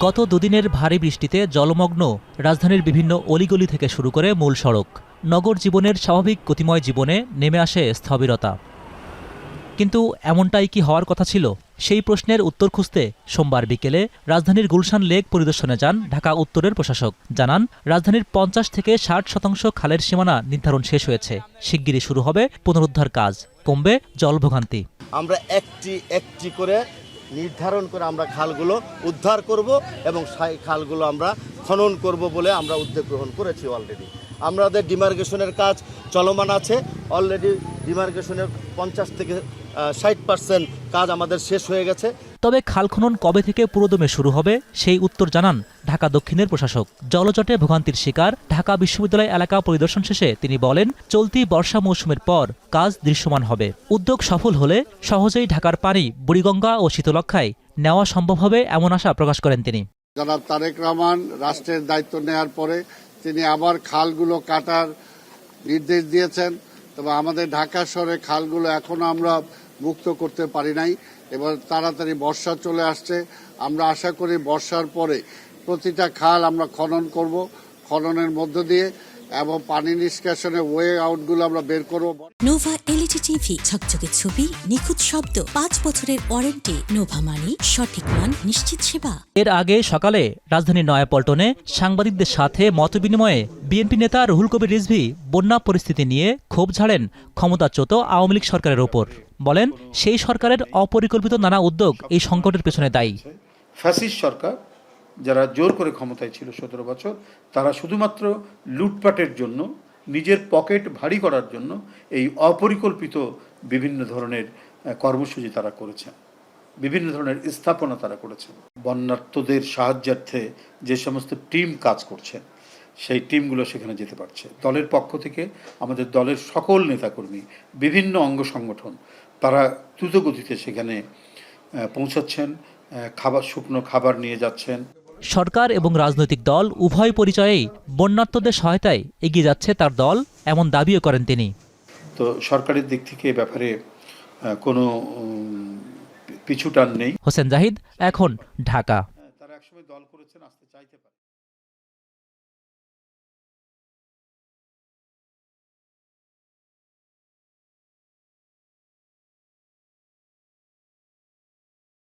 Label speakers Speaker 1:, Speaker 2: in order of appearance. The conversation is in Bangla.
Speaker 1: গত দুদিনের ভারী বৃষ্টিতে জলমগ্ন রাজধানীর বিভিন্ন অলিগলি থেকে শুরু করে মূল সড়ক। নগর জীবনের স্বাভাবিক গতিময় জীবনে নেমে আসে স্থবিরতা। কিন্তু এমনটাই কি হওয়ার কথা ছিল? সেই প্রশ্নের উত্তর খুঁজতে সোমবার বিকেলে রাজধানীর গুলশান লেক পরিদর্শনে যান ঢাকা উত্তরের প্রশাসক। জানান, রাজধানীর ৫০ থেকে ৬০% খালের সীমানা নির্ধারণ শেষ হয়েছে। শিগগিরই শুরু হবে পুনরুদ্ধার কাজ, কমবে জলভোগান্তি।
Speaker 2: আমরা একটি করে নির্ধারণ করে আমরা খালগুলো উদ্ধার করব এবং সেই খালগুলো আমরা খনন করব বলে আমরা উদ্যোগ গ্রহণ করেছি। অলরেডি আমাদের ডিমার্কেশনের কাজ চলমান আছে। অলরেডি ডিমার্কেশনের ৫০ থেকে ৬০% কাজ আমাদের শেষ হয়ে গেছে।
Speaker 1: তবে খাল খনন কবে থেকে পুরোদমে শুরু হবে সেই উত্তর জানান ঢাকা দক্ষিণের প্রশাসক। জলজটে ভোগান্তির শিকার ঢাকা বিশ্ববিদ্যালয় এলাকা পরিদর্শন শেষে তিনি বলেন, চলতি বর্ষা মৌসুমের পর কাজ দৃশ্যমান হবে। উদ্যোগ সফল হলে সহজেই ঢাকার পানি বুড়িগঙ্গা ও শীতলক্ষ্যায় নেওয়া সম্ভব হবে এমন আশা প্রকাশ করেন তিনি।
Speaker 3: জনাব তারেক রহমান রাষ্ট্রের দায়িত্ব নেওয়ার পরে তিনি আবার খালগুলো কাটার নির্দেশ দিয়েছেন। তবে আমাদের ঢাকা শহরে খালগুলো এখনো আমরা মুক্ত করতে পারি নাই। এবার তাড়াতাড়ি বর্ষা চলে আসছে। আমরা আশা করি বর্ষার পরে প্রতিটা খাল আমরা খনন করব। খননের মধ্য দিয়ে এবং পানি নিষ্কাশনের ওয়ে আউটগুলো আমরা বের করব।
Speaker 4: নোভা এলইডি টিভি, ঝকঝকে ছবি, নিখুঁত শব্দ, ৫ বছরের ওয়ারেন্টি। নোভা মানে সঠিক মান, নিশ্চিত সেবা।
Speaker 1: এর আগে সকালে রাজধানীর নয়াপল্টনে সাংবাদিকদের সাথে মতবিনিময়ে বিএনপি নেতা রুহুল কবির রিজভী বন্যা পরিস্থিতি নিয়ে ক্ষোভ ঝাড়েন ক্ষমতাচ্যুত আওয়ামী লীগ সরকারের ওপর। বলেন, সেই সরকারের অপরিকল্পিত নানা উদ্যোগ এই সংকটের পেছনে দায়ী।
Speaker 5: ফ্যাসিস্ট সরকার যারা জোর করে ক্ষমতায় ছিল ১৭ বছর, তারা শুধুমাত্র লুটপাটের জন্য, নিজের পকেট ভারী করার জন্য এই অপরিকল্পিত বিভিন্ন ধরনের কর্মসূচি তারা করেছেন, বিভিন্ন ধরনের স্থাপনা তারা করেছেন। বন্যার্তদের সাহায্যার্থে যে সমস্ত টিম কাজ করছে, সেই টিমগুলো সেখানে যেতে পারছে। দলের পক্ষ থেকে আমাদের দলের সকল নেতাকর্মী, বিভিন্ন অঙ্গ সংগঠন, তারা দ্রুতগতিতে সেখানে পৌঁছাচ্ছেন, শুকনো খাবার নিয়ে যাচ্ছেন।
Speaker 1: সরকার এবং রাজনৈতিক দল উভয় পরিচয়েই বন্যার্তদের সহায়তায় এগিয়ে যাচ্ছে তার দল, এমন দাবিও করেন তিনি।
Speaker 5: তো সরকারের দিক থেকে এ ব্যাপারে কোনো পিছুটান নেই।
Speaker 1: হোসেন জাহিদ, এখন, ঢাকা।
Speaker 5: তারা একসময় দল করেছেন, আসতে চাইতে পারে।